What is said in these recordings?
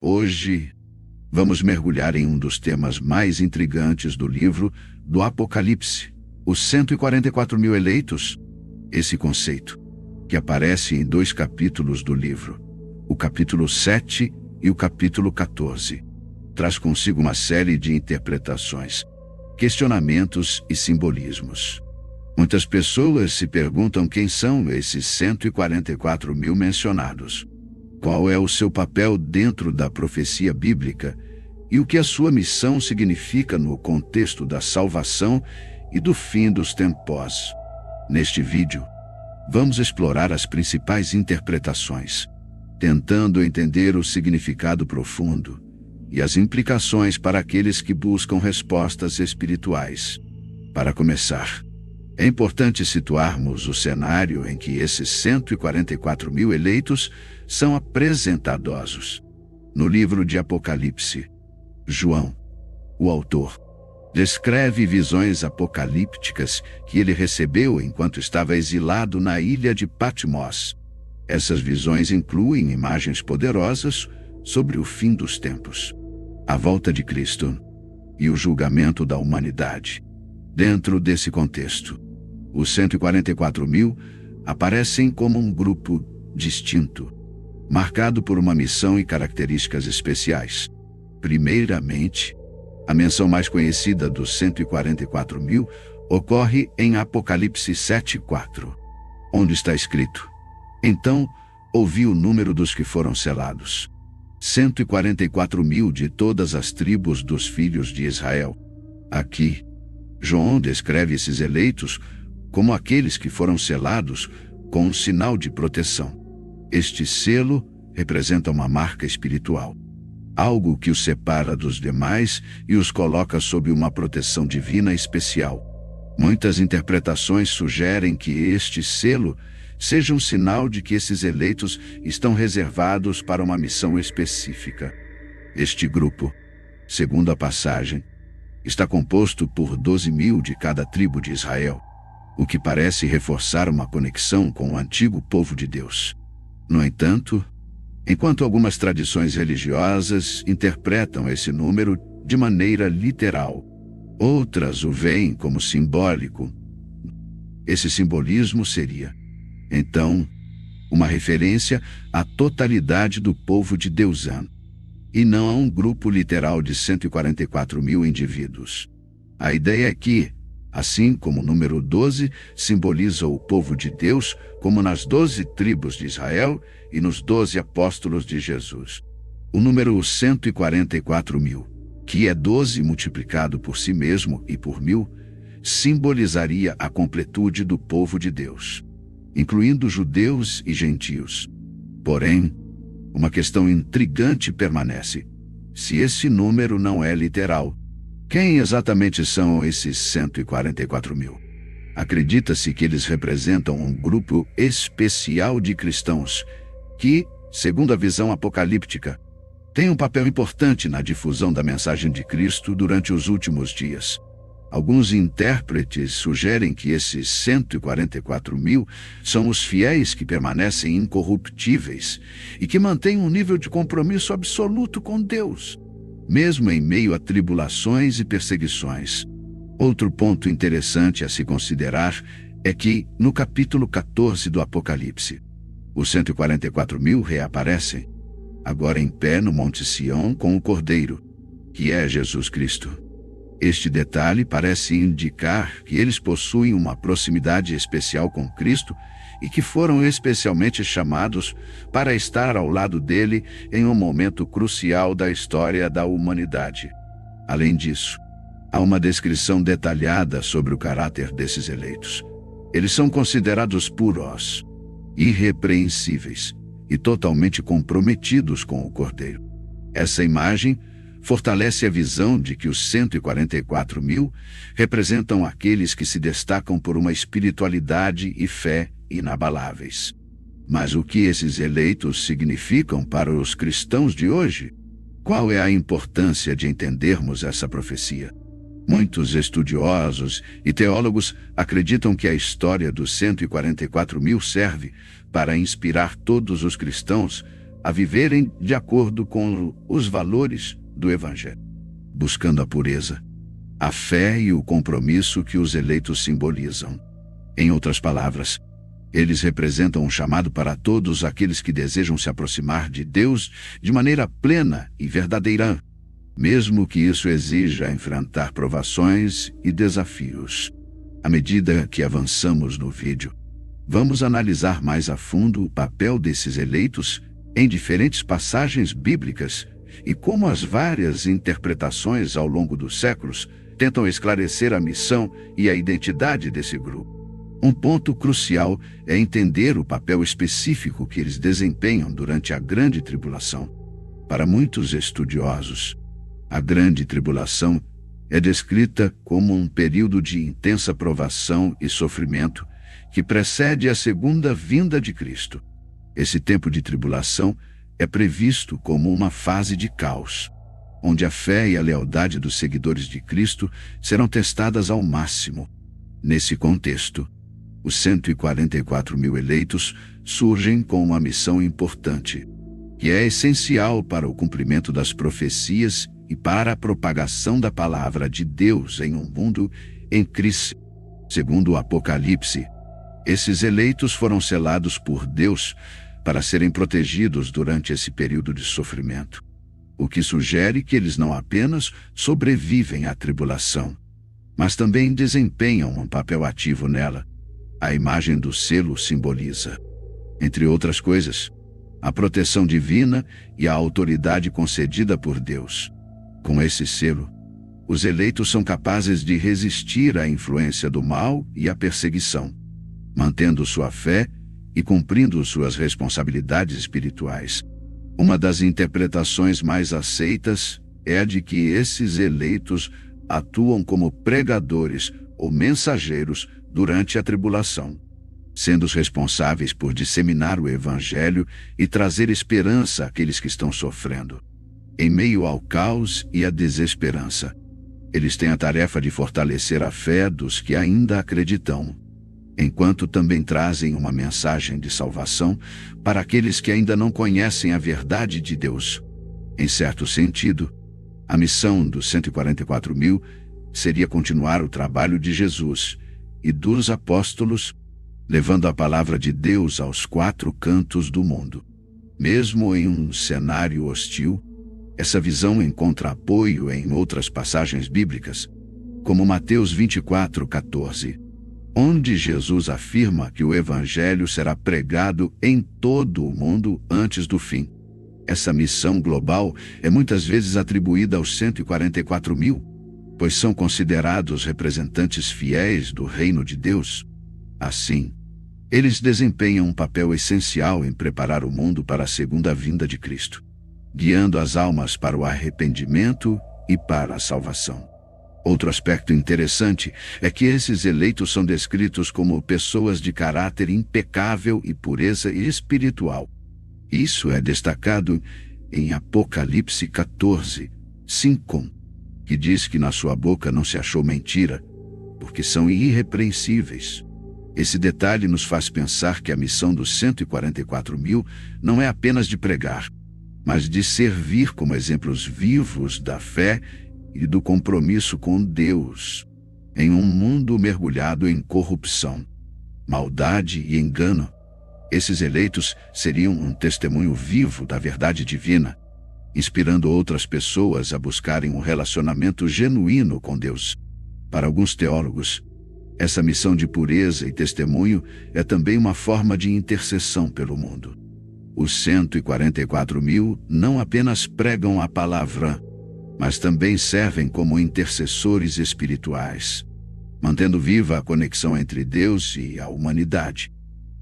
Hoje, vamos mergulhar em um dos temas mais intrigantes do livro do Apocalipse, os 144 mil eleitos. Esse conceito, que aparece em 2 capítulos do livro, o capítulo 7 e o capítulo 14, traz consigo uma série de interpretações, questionamentos e simbolismos. Muitas pessoas se perguntam quem são esses 144 mil mencionados. Qual é o seu papel dentro da profecia bíblica e o que a sua missão significa no contexto da salvação e do fim dos tempos. Neste vídeo, vamos explorar as principais interpretações, tentando entender o significado profundo e as implicações para aqueles que buscam respostas espirituais. Para começar, é importante situarmos o cenário em que esses 144 mil eleitos são apresentados. No livro de Apocalipse, João, o autor, descreve visões apocalípticas que ele recebeu enquanto estava exilado na ilha de Patmos. Essas visões incluem imagens poderosas sobre o fim dos tempos, a volta de Cristo e o julgamento da humanidade. Dentro desse contexto, os 144 mil aparecem como um grupo distinto, marcado por uma missão e características especiais. Primeiramente, a menção mais conhecida dos 144 mil ocorre em Apocalipse 7:4, onde está escrito: "Então ouvi o número dos que foram selados, 144 mil de todas as tribos dos filhos de Israel." Aqui, João descreve esses eleitos como aqueles que foram selados com um sinal de proteção. Este selo representa uma marca espiritual, algo que os separa dos demais e os coloca sob uma proteção divina especial. Muitas interpretações sugerem que este selo seja um sinal de que esses eleitos estão reservados para uma missão específica. Este grupo, segundo a passagem, está composto por 12 mil de cada tribo de Israel, o que parece reforçar uma conexão com o antigo povo de Deus. No entanto, enquanto algumas tradições religiosas interpretam esse número de maneira literal, outras o veem como simbólico. Esse simbolismo seria, então, uma referência à totalidade do povo de Deus, e não a um grupo literal de 144 mil indivíduos. A ideia é que, assim como o número 12 simboliza o povo de Deus, como nas 12 tribos de Israel e nos 12 apóstolos de Jesus, o número 144 mil, que é 12 multiplicado por si mesmo e por 1000, simbolizaria a completude do povo de Deus, incluindo judeus e gentios. Porém, uma questão intrigante permanece: se esse número não é literal, quem exatamente são esses 144 mil? Acredita-se que eles representam um grupo especial de cristãos que, segundo a visão apocalíptica, tem um papel importante na difusão da mensagem de Cristo durante os últimos dias. Alguns intérpretes sugerem que esses 144 mil são os fiéis que permanecem incorruptíveis e que mantêm um nível de compromisso absoluto com Deus, mesmo em meio a tribulações e perseguições. Outro ponto interessante a se considerar é que, no capítulo 14 do Apocalipse, os 144 mil reaparecem, agora em pé no Monte Sião com o Cordeiro, que é Jesus Cristo. Este detalhe parece indicar que eles possuem uma proximidade especial com Cristo e que foram especialmente chamados para estar ao lado dele em um momento crucial da história da humanidade. Além disso, há uma descrição detalhada sobre o caráter desses eleitos. Eles são considerados puros, irrepreensíveis e totalmente comprometidos com o Cordeiro. Essa imagem fortalece a visão de que os 144 mil representam aqueles que se destacam por uma espiritualidade e fé inabaláveis. Mas o que esses eleitos significam para os cristãos de hoje? Qual é a importância de entendermos essa profecia? Muitos estudiosos e teólogos acreditam que a história dos 144 mil serve para inspirar todos os cristãos a viverem de acordo com os valores do Evangelho, buscando a pureza, a fé e o compromisso que os eleitos simbolizam. Em outras palavras, eles representam um chamado para todos aqueles que desejam se aproximar de Deus de maneira plena e verdadeira, mesmo que isso exija enfrentar provações e desafios. À medida que avançamos no vídeo, vamos analisar mais a fundo o papel desses eleitos em diferentes passagens bíblicas e como as várias interpretações ao longo dos séculos tentam esclarecer a missão e a identidade desse grupo. Um ponto crucial é entender o papel específico que eles desempenham durante a Grande Tribulação. Para muitos estudiosos, a Grande Tribulação é descrita como um período de intensa provação e sofrimento que precede a segunda vinda de Cristo. Esse tempo de tribulação é previsto como uma fase de caos, onde a fé e a lealdade dos seguidores de Cristo serão testadas ao máximo. Nesse contexto, os 144 mil eleitos surgem com uma missão importante, que é essencial para o cumprimento das profecias e para a propagação da palavra de Deus em um mundo em crise. Segundo o Apocalipse, esses eleitos foram selados por Deus para serem protegidos durante esse período de sofrimento, o que sugere que eles não apenas sobrevivem à tribulação, mas também desempenham um papel ativo nela. A imagem do selo simboliza, entre outras coisas, a proteção divina e a autoridade concedida por Deus. Com esse selo, os eleitos são capazes de resistir à influência do mal e à perseguição, mantendo sua fé e cumprindo suas responsabilidades espirituais. Uma das interpretações mais aceitas é a de que esses eleitos atuam como pregadores ou mensageiros durante a tribulação, sendo os responsáveis por disseminar o Evangelho e trazer esperança àqueles que estão sofrendo. Em meio ao caos e à desesperança, eles têm a tarefa de fortalecer a fé dos que ainda acreditam, enquanto também trazem uma mensagem de salvação para aqueles que ainda não conhecem a verdade de Deus. Em certo sentido, a missão dos 144 mil seria continuar o trabalho de Jesus e dos apóstolos, levando a palavra de Deus aos 4 cantos do mundo. Mesmo em um cenário hostil, essa visão encontra apoio em outras passagens bíblicas, como Mateus 24:14, onde Jesus afirma que o Evangelho será pregado em todo o mundo antes do fim. Essa missão global é muitas vezes atribuída aos 144 mil, pois são considerados representantes fiéis do reino de Deus. Assim, eles desempenham um papel essencial em preparar o mundo para a segunda vinda de Cristo, guiando as almas para o arrependimento e para a salvação. Outro aspecto interessante é que esses eleitos são descritos como pessoas de caráter impecável e pureza espiritual. Isso é destacado em Apocalipse 14:5, que diz que na sua boca não se achou mentira, porque são irrepreensíveis. Esse detalhe nos faz pensar que a missão dos 144 mil não é apenas de pregar, mas de servir como exemplos vivos da fé e do compromisso com Deus, em um mundo mergulhado em corrupção, maldade e engano. Esses eleitos seriam um testemunho vivo da verdade divina, inspirando outras pessoas a buscarem um relacionamento genuíno com Deus. Para alguns teólogos, essa missão de pureza e testemunho é também uma forma de intercessão pelo mundo. Os 144 mil não apenas pregam a palavra, mas também servem como intercessores espirituais, mantendo viva a conexão entre Deus e a humanidade.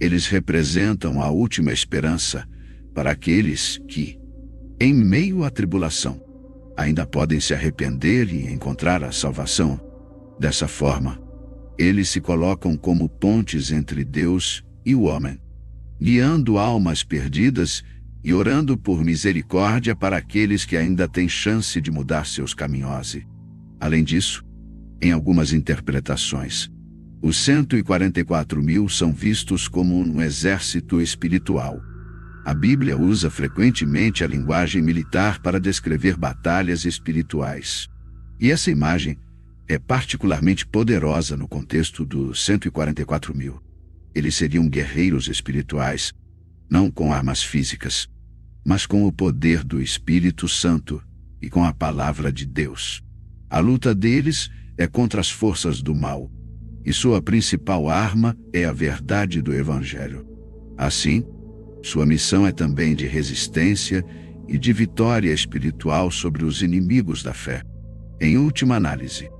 Eles representam a última esperança para aqueles que, em meio à tribulação, ainda podem se arrepender e encontrar a salvação. Dessa forma, eles se colocam como pontes entre Deus e o homem, guiando almas perdidas e orando por misericórdia para aqueles que ainda têm chance de mudar seus caminhos. Além disso, em algumas interpretações, os 144 mil são vistos como um exército espiritual, A Bíblia usa frequentemente a linguagem militar para descrever batalhas espirituais. E essa imagem é particularmente poderosa no contexto dos 144.000. Eles seriam guerreiros espirituais, não com armas físicas, mas com o poder do Espírito Santo e com a palavra de Deus. A luta deles é contra as forças do mal, e sua principal arma é a verdade do Evangelho. Assim, sua missão é também de resistência e de vitória espiritual sobre os inimigos da fé. Em última análise,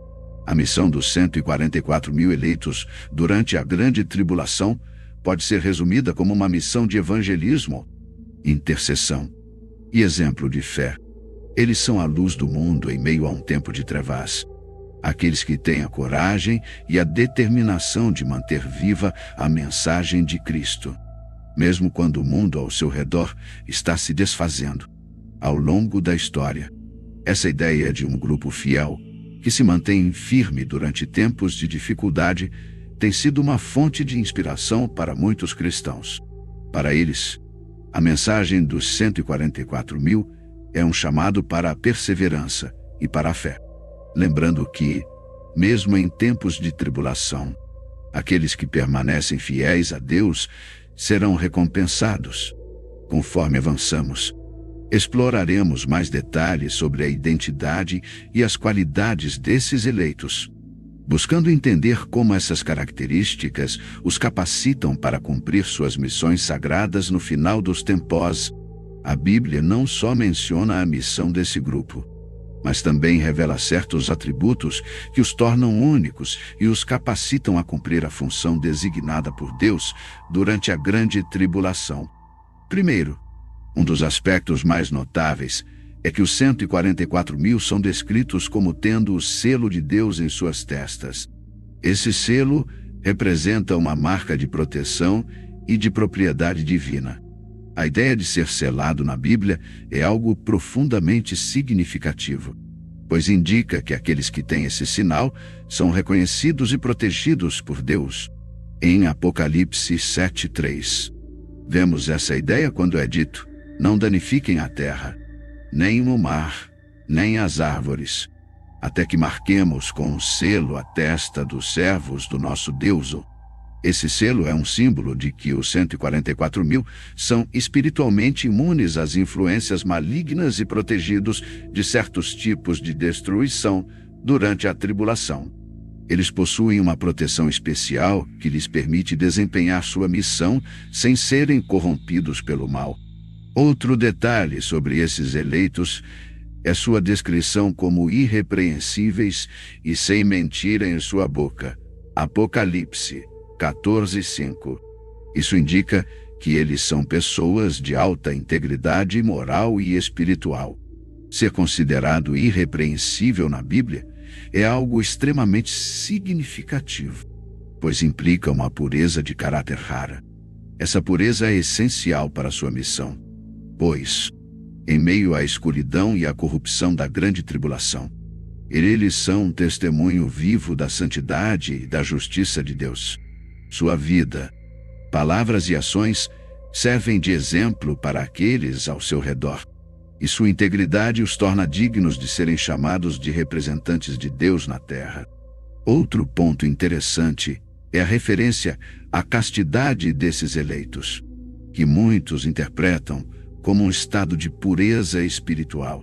a missão dos 144.000 eleitos durante a grande tribulação pode ser resumida como uma missão de evangelismo, intercessão e exemplo de fé. Eles são a luz do mundo em meio a um tempo de trevas. Aqueles que têm a coragem e a determinação de manter viva a mensagem de Cristo, mesmo quando o mundo ao seu redor está se desfazendo. Ao longo da história, essa ideia de um grupo fiel que se mantém firme durante tempos de dificuldade tem sido uma fonte de inspiração para muitos cristãos. Para eles, a mensagem dos 144.000 é um chamado para a perseverança e para a fé, lembrando que, mesmo em tempos de tribulação, aqueles que permanecem fiéis a Deus serão recompensados. Conforme avançamos, exploraremos mais detalhes sobre a identidade e as qualidades desses eleitos, buscando entender como essas características os capacitam para cumprir suas missões sagradas no final dos tempos. A Bíblia não só menciona a missão desse grupo, mas também revela certos atributos que os tornam únicos e os capacitam a cumprir a função designada por Deus durante a grande tribulação. Primeiro, um dos aspectos mais notáveis é que os 144.000 são descritos como tendo o selo de Deus em suas testas. Esse selo representa uma marca de proteção e de propriedade divina. A ideia de ser selado na Bíblia é algo profundamente significativo, pois indica que aqueles que têm esse sinal são reconhecidos e protegidos por Deus. Em Apocalipse 7:3, vemos essa ideia quando é dito: não danifiquem a terra, nem o mar, nem as árvores, até que marquemos com um selo a testa dos servos do nosso Deus. Esse selo é um símbolo de que os 144.000 são espiritualmente imunes às influências malignas e protegidos de certos tipos de destruição durante a tribulação. Eles possuem uma proteção especial que lhes permite desempenhar sua missão sem serem corrompidos pelo mal. Outro detalhe sobre esses eleitos é sua descrição como irrepreensíveis e sem mentira em sua boca. Apocalipse 14:5. Isso indica que eles são pessoas de alta integridade moral e espiritual. Ser considerado irrepreensível na Bíblia é algo extremamente significativo, pois implica uma pureza de caráter rara. Essa pureza é essencial para sua missão, pois, em meio à escuridão e à corrupção da grande tribulação, eles são um testemunho vivo da santidade e da justiça de Deus. Sua vida, palavras e ações servem de exemplo para aqueles ao seu redor, e sua integridade os torna dignos de serem chamados de representantes de Deus na terra. Outro ponto interessante é a referência à castidade desses eleitos, que muitos interpretam como um estado de pureza espiritual.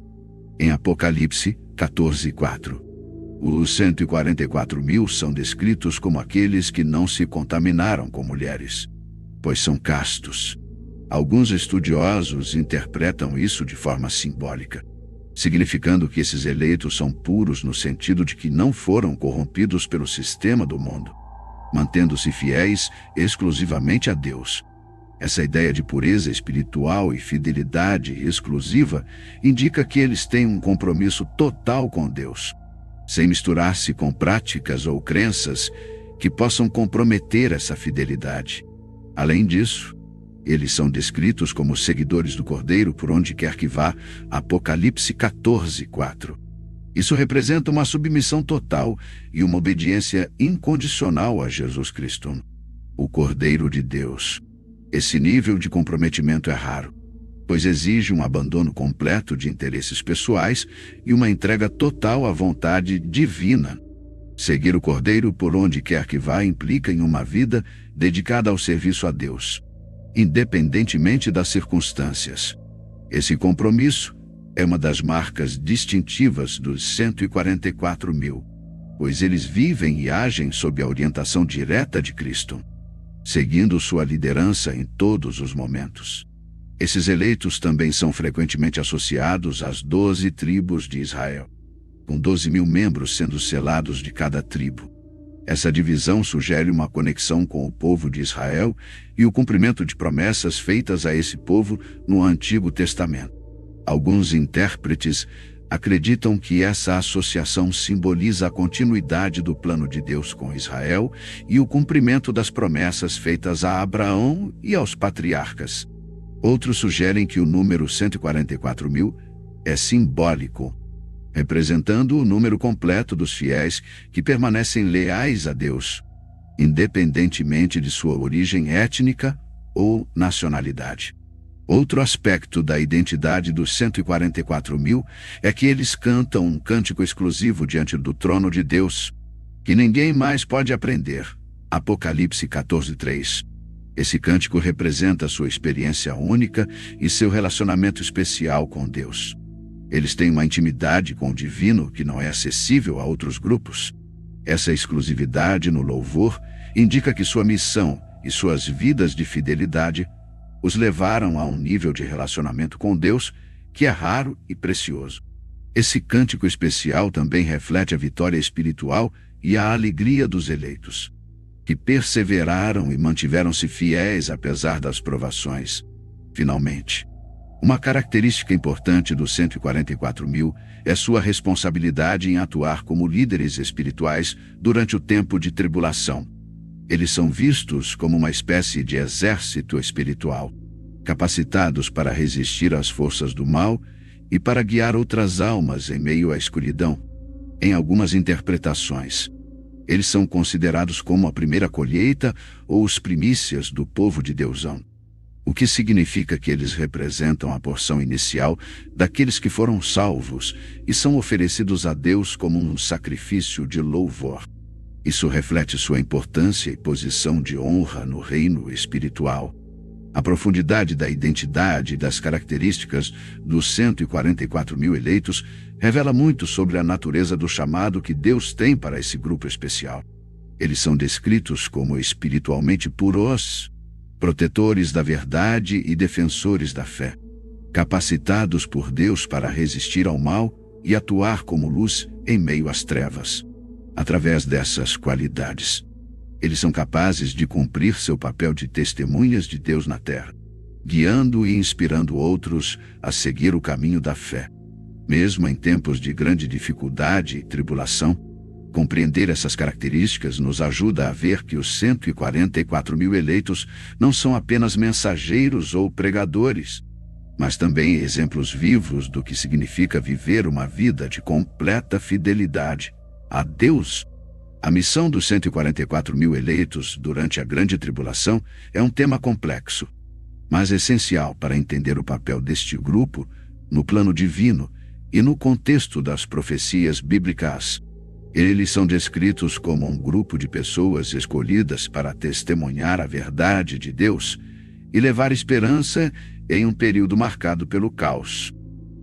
Em Apocalipse 14:4, os 144.000 são descritos como aqueles que não se contaminaram com mulheres, pois são castos. Alguns estudiosos interpretam isso de forma simbólica, significando que esses eleitos são puros no sentido de que não foram corrompidos pelo sistema do mundo, mantendo-se fiéis exclusivamente a Deus. Essa ideia de pureza espiritual e fidelidade exclusiva indica que eles têm um compromisso total com Deus, sem misturar-se com práticas ou crenças que possam comprometer essa fidelidade. Além disso, eles são descritos como seguidores do Cordeiro por onde quer que vá, Apocalipse 14:4. Isso representa uma submissão total e uma obediência incondicional a Jesus Cristo, o Cordeiro de Deus. Esse nível de comprometimento é raro, pois exige um abandono completo de interesses pessoais e uma entrega total à vontade divina. Seguir o Cordeiro por onde quer que vá implica em uma vida dedicada ao serviço a Deus, independentemente das circunstâncias. Esse compromisso é uma das marcas distintivas dos 144 mil, pois eles vivem e agem sob a orientação direta de Cristo, seguindo sua liderança em todos os momentos. Esses eleitos também são frequentemente associados às 12 tribos de Israel, com 12 mil membros sendo selados de cada tribo. Essa divisão sugere uma conexão com o povo de Israel e o cumprimento de promessas feitas a esse povo no Antigo Testamento. Alguns intérpretes acreditam que essa associação simboliza a continuidade do plano de Deus com Israel e o cumprimento das promessas feitas a Abraão e aos patriarcas. Outros sugerem que o número 144 mil é simbólico, representando o número completo dos fiéis que permanecem leais a Deus, independentemente de sua origem étnica ou nacionalidade. Outro aspecto da identidade dos 144 mil é que eles cantam um cântico exclusivo diante do trono de Deus, que ninguém mais pode aprender. Apocalipse 14:3. Esse cântico representa sua experiência única e seu relacionamento especial com Deus. Eles têm uma intimidade com o divino que não é acessível a outros grupos. Essa exclusividade no louvor indica que sua missão e suas vidas de fidelidade os levaram a um nível de relacionamento com Deus que é raro e precioso. Esse cântico especial também reflete a vitória espiritual e a alegria dos eleitos, que perseveraram e mantiveram-se fiéis apesar das provações. Finalmente, uma característica importante dos 144 mil é sua responsabilidade em atuar como líderes espirituais durante o tempo de tribulação. Eles são vistos como uma espécie de exército espiritual, capacitados para resistir às forças do mal e para guiar outras almas em meio à escuridão. Em algumas interpretações, eles são considerados como a primeira colheita ou os primícias do povo de Deusão, o que significa que eles representam a porção inicial daqueles que foram salvos e são oferecidos a Deus como um sacrifício de louvor. Isso reflete sua importância e posição de honra no reino espiritual. A profundidade da identidade e das características dos 144 mil eleitos revela muito sobre a natureza do chamado que Deus tem para esse grupo especial. Eles são descritos como espiritualmente puros, protetores da verdade e defensores da fé, capacitados por Deus para resistir ao mal e atuar como luz em meio às trevas. Através dessas qualidades, eles são capazes de cumprir seu papel de testemunhas de Deus na terra, guiando e inspirando outros a seguir o caminho da fé. Mesmo em tempos de grande dificuldade e tribulação, compreender essas características nos ajuda a ver que os 144 mil eleitos não são apenas mensageiros ou pregadores, mas também exemplos vivos do que significa viver uma vida de completa fidelidade a Deus. A missão dos 144 mil eleitos durante a grande tribulação é um tema complexo, mas essencial para entender o papel deste grupo no plano divino e no contexto das profecias bíblicas. Eles são descritos como um grupo de pessoas escolhidas para testemunhar a verdade de Deus e levar esperança em um período marcado pelo caos,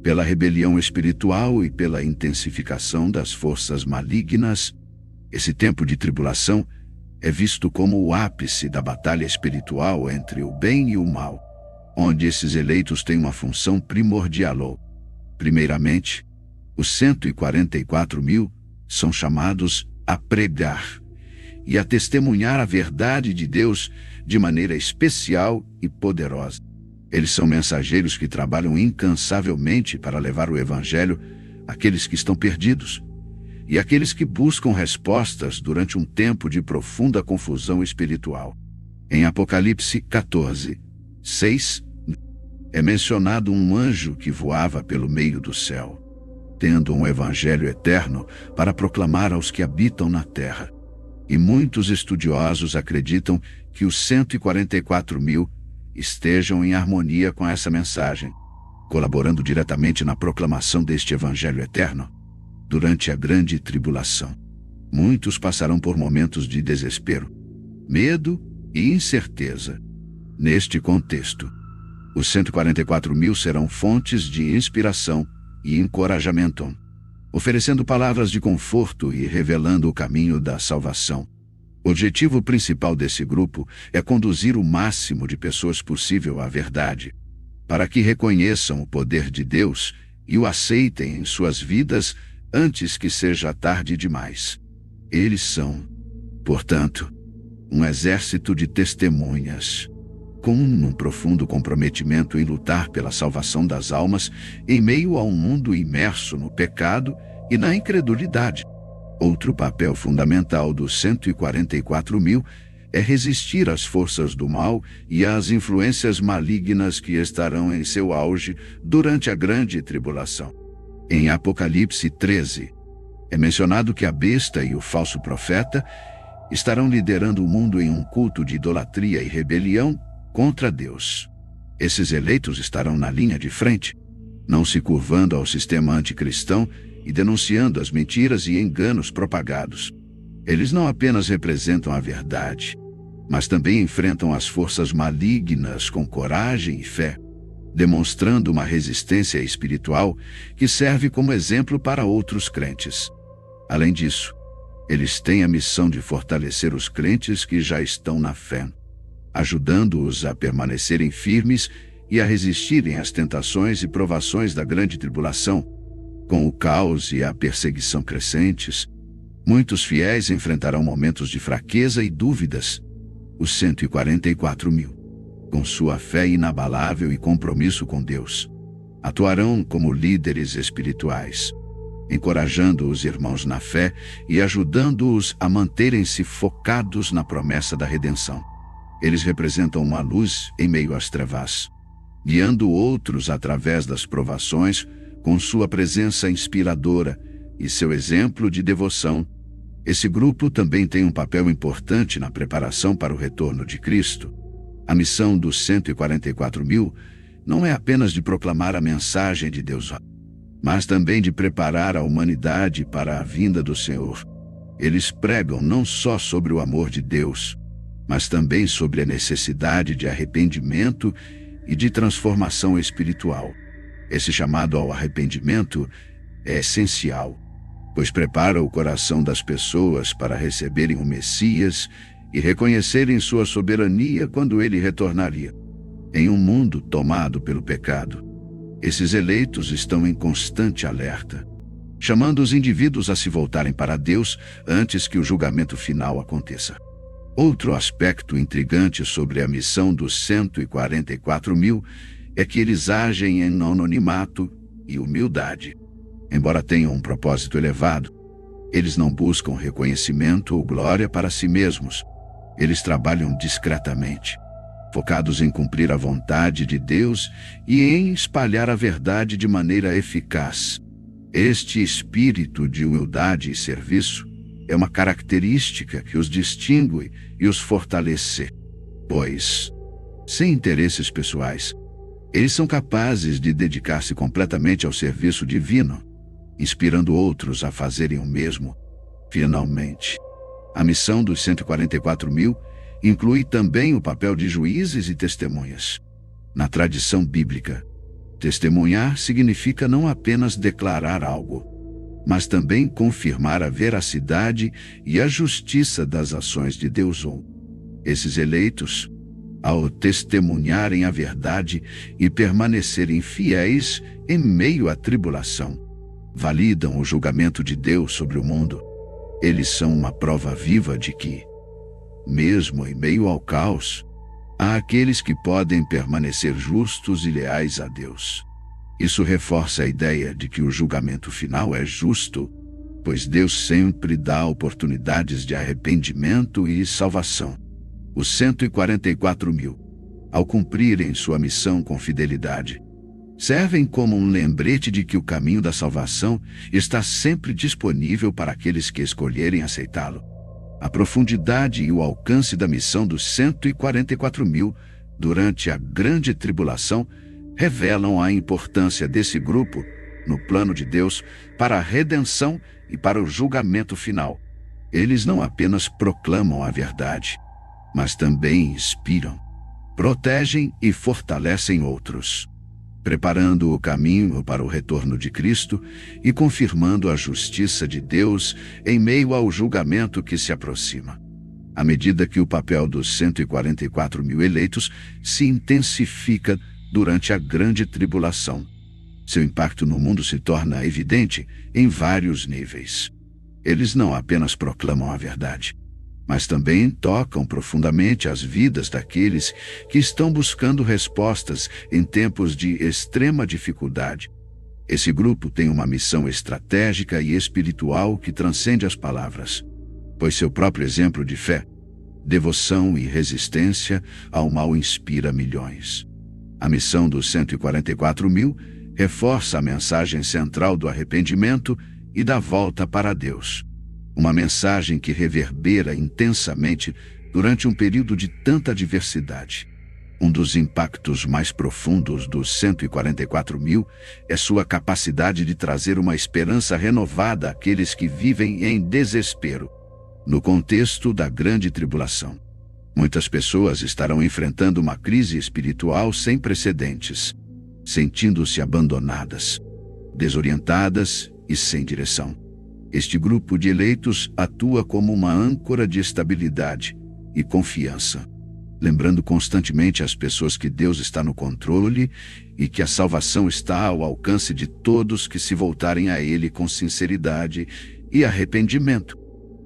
pela rebelião espiritual e pela intensificação das forças malignas. Esse tempo de tribulação é visto como o ápice da batalha espiritual entre o bem e o mal, onde esses eleitos têm uma função primordial. Primeiramente, os 144 mil são chamados a pregar e a testemunhar a verdade de Deus de maneira especial e poderosa. Eles são mensageiros que trabalham incansavelmente para levar o Evangelho àqueles que estão perdidos e àqueles que buscam respostas durante um tempo de profunda confusão espiritual. Em Apocalipse 14:6, é mencionado um anjo que voava pelo meio do céu, tendo um evangelho eterno para proclamar aos que habitam na terra. E muitos estudiosos acreditam que os 144 mil estejam em harmonia com essa mensagem, colaborando diretamente na proclamação deste Evangelho eterno. Durante a grande tribulação, muitos passarão por momentos de desespero, medo e incerteza. Neste contexto, os 144.000 serão fontes de inspiração e encorajamento, oferecendo palavras de conforto e revelando o caminho da salvação. O objetivo principal desse grupo é conduzir o máximo de pessoas possível à verdade, para que reconheçam o poder de Deus e o aceitem em suas vidas antes que seja tarde demais. Eles são, portanto, um exército de testemunhas, com um profundo comprometimento em lutar pela salvação das almas em meio a um mundo imerso no pecado e na incredulidade. Outro papel fundamental dos 144.000 é resistir às forças do mal e às influências malignas que estarão em seu auge durante a grande tribulação. Em Apocalipse 13, é mencionado que a besta e o falso profeta estarão liderando o mundo em um culto de idolatria e rebelião contra Deus. Esses eleitos estarão na linha de frente, não se curvando ao sistema anticristão e denunciando as mentiras e enganos propagados. Eles não apenas representam a verdade, mas também enfrentam as forças malignas com coragem e fé, demonstrando uma resistência espiritual que serve como exemplo para outros crentes. Além disso, eles têm a missão de fortalecer os crentes que já estão na fé, ajudando-os a permanecerem firmes e a resistirem às tentações e provações da grande tribulação. Com o caos e a perseguição crescentes, muitos fiéis enfrentarão momentos de fraqueza e dúvidas. Os 144.000, com sua fé inabalável e compromisso com Deus, atuarão como líderes espirituais, encorajando os irmãos na fé e ajudando-os a manterem-se focados na promessa da redenção. Eles representam uma luz em meio às trevas, guiando outros através das provações com sua presença inspiradora e seu exemplo de devoção. Esse grupo também tem um papel importante na preparação para o retorno de Cristo. A missão dos 144.000 não é apenas de proclamar a mensagem de Deus, mas também de preparar a humanidade para a vinda do Senhor. Eles pregam não só sobre o amor de Deus, mas também sobre a necessidade de arrependimento e de transformação espiritual. Esse chamado ao arrependimento é essencial, pois prepara o coração das pessoas para receberem o Messias e reconhecerem sua soberania quando ele retornaria. Em um mundo tomado pelo pecado, esses eleitos estão em constante alerta, chamando os indivíduos a se voltarem para Deus antes que o julgamento final aconteça. Outro aspecto intrigante sobre a missão dos 144.000 é que eles agem em anonimato e humildade. Embora tenham um propósito elevado, eles não buscam reconhecimento ou glória para si mesmos. Eles trabalham discretamente, focados em cumprir a vontade de Deus e em espalhar a verdade de maneira eficaz. Este espírito de humildade e serviço é uma característica que os distingue e os fortalece, pois, sem interesses pessoais, eles são capazes de dedicar-se completamente ao serviço divino, inspirando outros a fazerem o mesmo. Finalmente, a missão dos 144.000 inclui também o papel de juízes e testemunhas. Na tradição bíblica, testemunhar significa não apenas declarar algo, mas também confirmar a veracidade e a justiça das ações de Deus. Esses eleitos, ao testemunharem a verdade e permanecerem fiéis em meio à tribulação, validam o julgamento de Deus sobre o mundo. Eles são uma prova viva de que, mesmo em meio ao caos, há aqueles que podem permanecer justos e leais a Deus. Isso reforça a ideia de que o julgamento final é justo, pois Deus sempre dá oportunidades de arrependimento e salvação. Os 144.000, ao cumprirem sua missão com fidelidade, servem como um lembrete de que o caminho da salvação está sempre disponível para aqueles que escolherem aceitá-lo. A profundidade e o alcance da missão dos 144.000 durante a grande tribulação, revelam a importância desse grupo no plano de Deus para a redenção e para o julgamento final. Eles não apenas proclamam a verdade, mas também inspiram, protegem e fortalecem outros, preparando o caminho para o retorno de Cristo e confirmando a justiça de Deus em meio ao julgamento que se aproxima. À medida que o papel dos 144 mil eleitos se intensifica durante a grande tribulação, seu impacto no mundo se torna evidente em vários níveis. Eles não apenas proclamam a verdade, mas também tocam profundamente as vidas daqueles que estão buscando respostas em tempos de extrema dificuldade. Esse grupo tem uma missão estratégica e espiritual que transcende as palavras, pois seu próprio exemplo de fé, devoção e resistência ao mal inspira milhões. A missão dos 144 mil reforça a mensagem central do arrependimento e da volta para Deus. Uma mensagem que reverbera intensamente durante um período de tanta adversidade. Um dos impactos mais profundos dos 144 mil é sua capacidade de trazer uma esperança renovada àqueles que vivem em desespero. No contexto da grande tribulação, muitas pessoas estarão enfrentando uma crise espiritual sem precedentes, sentindo-se abandonadas, desorientadas e sem direção. Este grupo de eleitos atua como uma âncora de estabilidade e confiança, lembrando constantemente às pessoas que Deus está no controle e que a salvação está ao alcance de todos que se voltarem a Ele com sinceridade e arrependimento.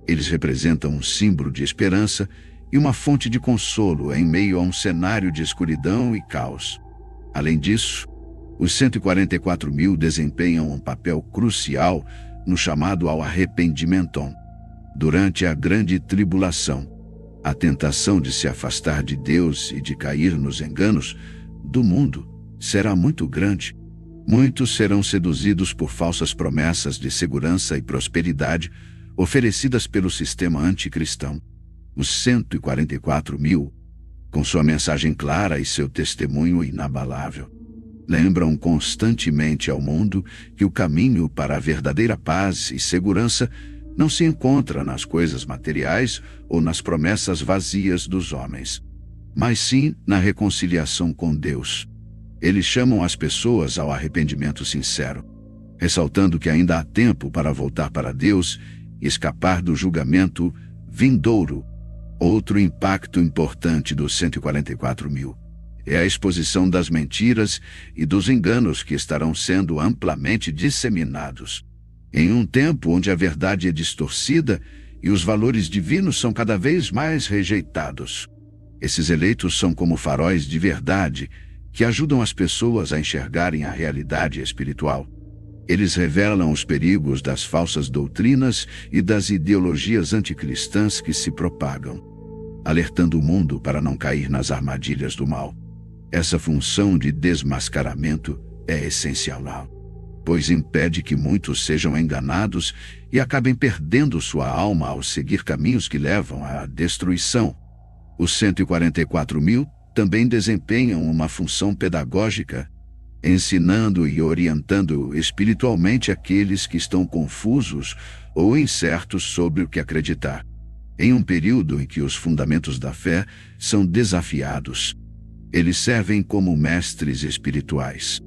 Eles representam um símbolo de esperança e uma fonte de consolo em meio a um cenário de escuridão e caos. Além disso, os 144 mil desempenham um papel crucial no chamado ao arrependimento. Durante a grande tribulação, a tentação de se afastar de Deus e de cair nos enganos do mundo será muito grande. Muitos serão seduzidos por falsas promessas de segurança e prosperidade oferecidas pelo sistema anticristão. Os 144 mil, com sua mensagem clara e seu testemunho inabalável, lembram constantemente ao mundo que o caminho para a verdadeira paz e segurança não se encontra nas coisas materiais ou nas promessas vazias dos homens, mas sim na reconciliação com Deus. Eles chamam as pessoas ao arrependimento sincero, ressaltando que ainda há tempo para voltar para Deus e escapar do julgamento vindouro. Outro impacto importante dos 144 mil é a exposição das mentiras e dos enganos que estarão sendo amplamente disseminados. Em um tempo onde a verdade é distorcida e os valores divinos são cada vez mais rejeitados, esses eleitos são como faróis de verdade que ajudam as pessoas a enxergarem a realidade espiritual. Eles revelam os perigos das falsas doutrinas e das ideologias anticristãs que se propagam, alertando o mundo para não cair nas armadilhas do mal. Essa função de desmascaramento é essencial, pois impede que muitos sejam enganados e acabem perdendo sua alma ao seguir caminhos que levam à destruição. Os 144 mil também desempenham uma função pedagógica, ensinando e orientando espiritualmente aqueles que estão confusos ou incertos sobre o que acreditar. Em um período em que os fundamentos da fé são desafiados, eles servem como mestres espirituais,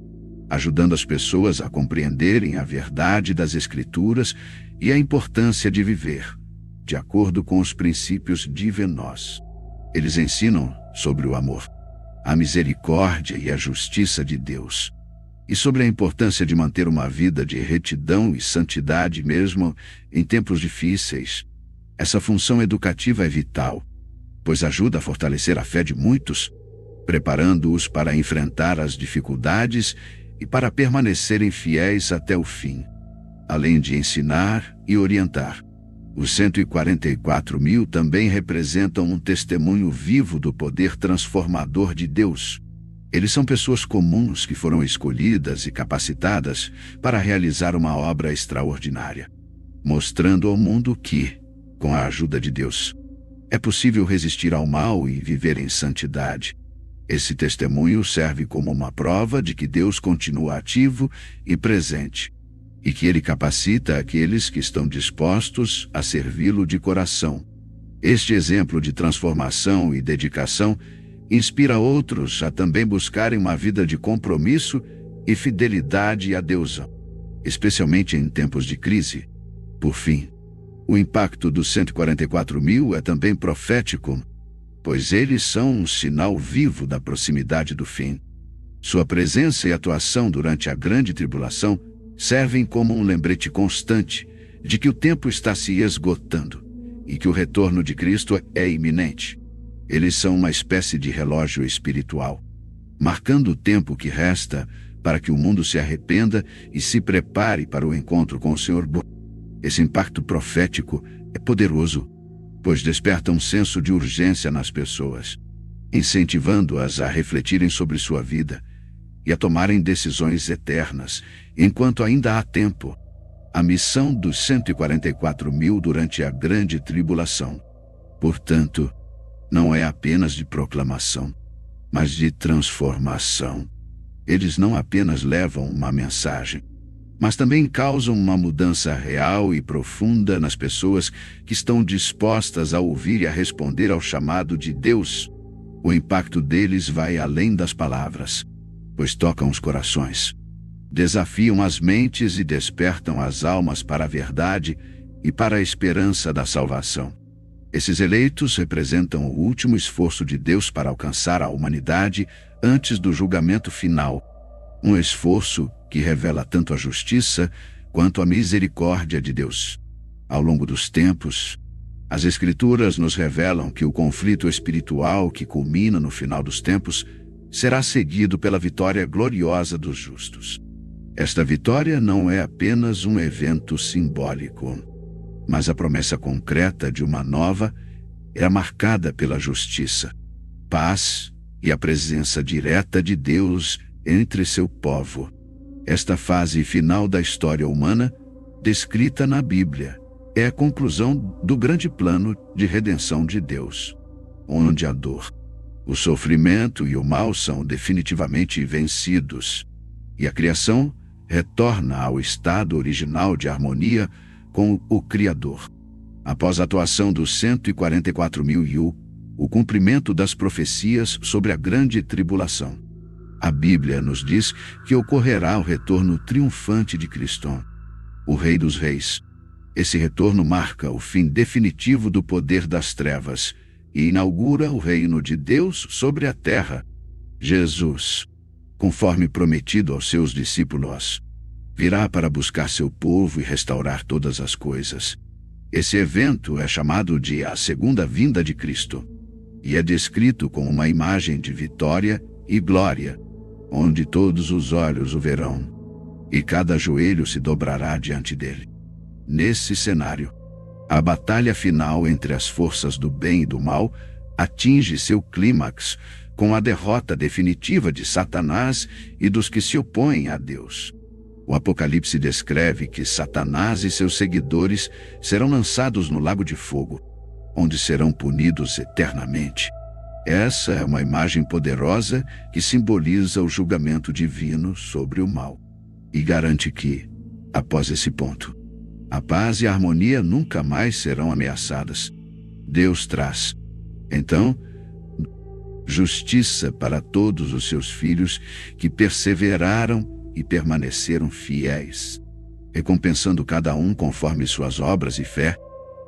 ajudando as pessoas a compreenderem a verdade das Escrituras e a importância de viver de acordo com os princípios divinos. Eles ensinam sobre o amor, a misericórdia e a justiça de Deus, e sobre a importância de manter uma vida de retidão e santidade mesmo em tempos difíceis. Essa função educativa é vital, pois ajuda a fortalecer a fé de muitos, preparando-os para enfrentar as dificuldades e para permanecerem fiéis até o fim. Além de ensinar e orientar, os 144 mil também representam um testemunho vivo do poder transformador de Deus. Eles são pessoas comuns que foram escolhidas e capacitadas para realizar uma obra extraordinária, mostrando ao mundo que, com a ajuda de Deus, é possível resistir ao mal e viver em santidade. Esse testemunho serve como uma prova de que Deus continua ativo e presente, e que Ele capacita aqueles que estão dispostos a servi-lo de coração. Este exemplo de transformação e dedicação inspira outros a também buscarem uma vida de compromisso e fidelidade a Deus, especialmente em tempos de crise. Por fim, o impacto dos 144 mil é também profético, pois eles são um sinal vivo da proximidade do fim. Sua presença e atuação durante a grande tribulação servem como um lembrete constante de que o tempo está se esgotando e que o retorno de Cristo é iminente. Eles são uma espécie de relógio espiritual, marcando o tempo que resta para que o mundo se arrependa e se prepare para o encontro com o Senhor. Esse impacto profético é poderoso, pois desperta um senso de urgência nas pessoas, incentivando-as a refletirem sobre sua vida e a tomarem decisões eternas, enquanto ainda há tempo. A missão dos 144 mil durante a grande tribulação, portanto, não é apenas de proclamação, mas de transformação. Eles não apenas levam uma mensagem, mas também causam uma mudança real e profunda nas pessoas que estão dispostas a ouvir e a responder ao chamado de Deus. O impacto deles vai além das palavras, pois tocam os corações, desafiam as mentes e despertam as almas para a verdade e para a esperança da salvação. Esses eleitos representam o último esforço de Deus para alcançar a humanidade antes do julgamento final, um esforço que revela tanto a justiça quanto a misericórdia de Deus. Ao longo dos tempos, as Escrituras nos revelam que o conflito espiritual que culmina no final dos tempos será seguido pela vitória gloriosa dos justos. Esta vitória não é apenas um evento simbólico, mas a promessa concreta de uma nova era marcada pela justiça, paz e a presença direta de Deus entre seu povo. Esta fase final da história humana, descrita na Bíblia, é a conclusão do grande plano de redenção de Deus, onde a dor, o sofrimento e o mal são definitivamente vencidos, e a criação retorna ao estado original de harmonia com o Criador. Após a atuação dos 144 mil e o cumprimento das profecias sobre a grande tribulação, a Bíblia nos diz que ocorrerá o retorno triunfante de Cristo, o Rei dos Reis. Esse retorno marca o fim definitivo do poder das trevas e inaugura o reino de Deus sobre a terra. Jesus, conforme prometido aos seus discípulos, virá para buscar seu povo e restaurar todas as coisas. Esse evento é chamado de a segunda vinda de Cristo e é descrito como uma imagem de vitória e glória, onde todos os olhos o verão e cada joelho se dobrará diante dele. Nesse cenário, a batalha final entre as forças do bem e do mal atinge seu clímax com a derrota definitiva de Satanás e dos que se opõem a Deus. O Apocalipse descreve que Satanás e seus seguidores serão lançados no lago de fogo, onde serão punidos eternamente. Essa é uma imagem poderosa que simboliza o julgamento divino sobre o mal e garante que, após esse ponto, a paz e a harmonia nunca mais serão ameaçadas. Deus traz, então, justiça para todos os seus filhos que perseveraram e permaneceram fiéis, recompensando cada um conforme suas obras e fé.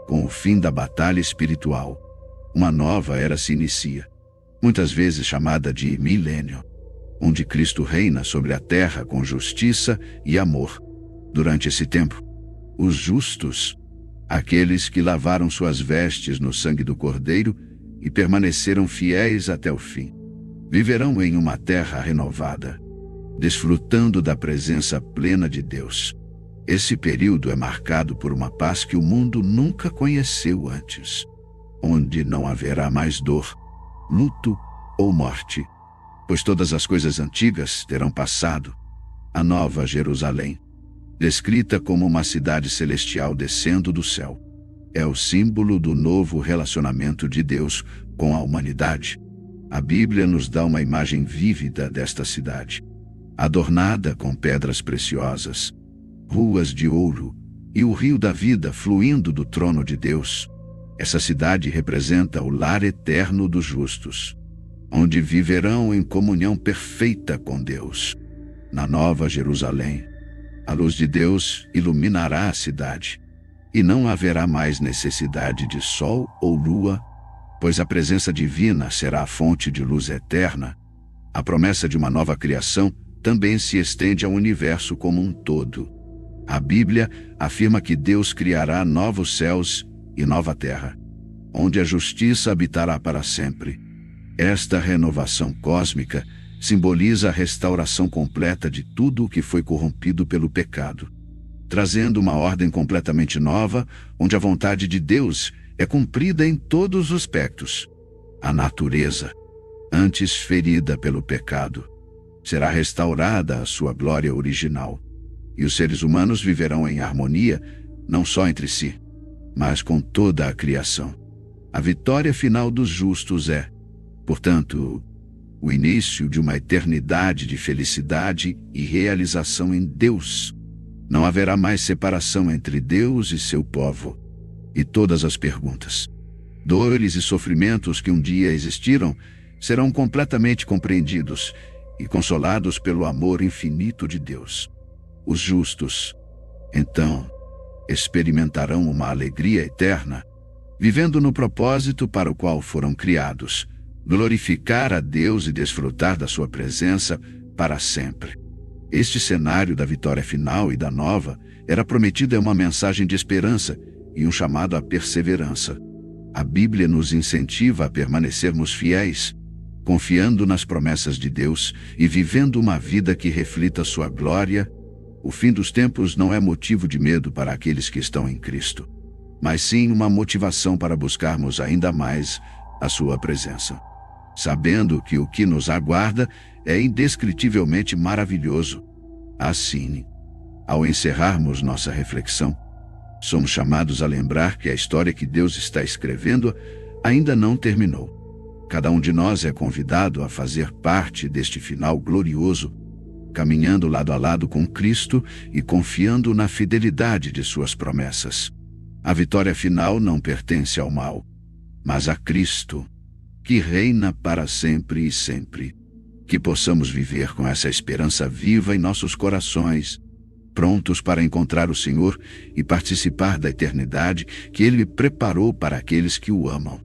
Com o fim da batalha espiritual, uma nova era se inicia, muitas vezes chamada de milênio, onde Cristo reina sobre a terra com justiça e amor. Durante esse tempo, os justos, aqueles que lavaram suas vestes no sangue do Cordeiro e permaneceram fiéis até o fim, viverão em uma terra renovada, desfrutando da presença plena de Deus. Esse período é marcado por uma paz que o mundo nunca conheceu antes, onde não haverá mais dor, luto ou morte, pois todas as coisas antigas terão passado. A Nova Jerusalém, descrita como uma cidade celestial descendo do céu, é o símbolo do novo relacionamento de Deus com a humanidade. A Bíblia nos dá uma imagem vívida desta cidade, adornada com pedras preciosas, ruas de ouro e o rio da vida fluindo do trono de Deus. Essa cidade representa o lar eterno dos justos, onde viverão em comunhão perfeita com Deus. Na Nova Jerusalém, a luz de Deus iluminará a cidade, e não haverá mais necessidade de sol ou lua, pois a presença divina será a fonte de luz eterna. A promessa de uma nova criação também se estende ao universo como um todo. A Bíblia afirma que Deus criará novos céus e nova terra, onde a justiça habitará para sempre. Esta renovação cósmica simboliza a restauração completa de tudo o que foi corrompido pelo pecado, trazendo uma ordem completamente nova, onde a vontade de Deus é cumprida em todos os aspectos. A natureza, antes ferida pelo pecado, será restaurada à sua glória original, e os seres humanos viverão em harmonia, não só entre si, mas com toda a criação. A vitória final dos justos é, portanto, o início de uma eternidade de felicidade e realização em Deus. Não haverá mais separação entre Deus e seu povo. E todas as perguntas, dores e sofrimentos que um dia existiram serão completamente compreendidos e consolados pelo amor infinito de Deus. Os justos, então, experimentarão uma alegria eterna, vivendo no propósito para o qual foram criados, glorificar a Deus e desfrutar da sua presença para sempre. Este cenário da vitória final e da nova era prometido em uma mensagem de esperança e um chamado à perseverança. A Bíblia nos incentiva a permanecermos fiéis, confiando nas promessas de Deus e vivendo uma vida que reflita sua glória. O fim dos tempos não é motivo de medo para aqueles que estão em Cristo, mas sim uma motivação para buscarmos ainda mais a sua presença, sabendo que o que nos aguarda é indescritivelmente maravilhoso. Assim, ao encerrarmos nossa reflexão, somos chamados a lembrar que a história que Deus está escrevendo ainda não terminou. Cada um de nós é convidado a fazer parte deste final glorioso, caminhando lado a lado com Cristo e confiando na fidelidade de suas promessas. A vitória final não pertence ao mal, mas a Cristo, que reina para sempre e sempre. Que possamos viver com essa esperança viva em nossos corações, prontos para encontrar o Senhor e participar da eternidade que Ele preparou para aqueles que o amam.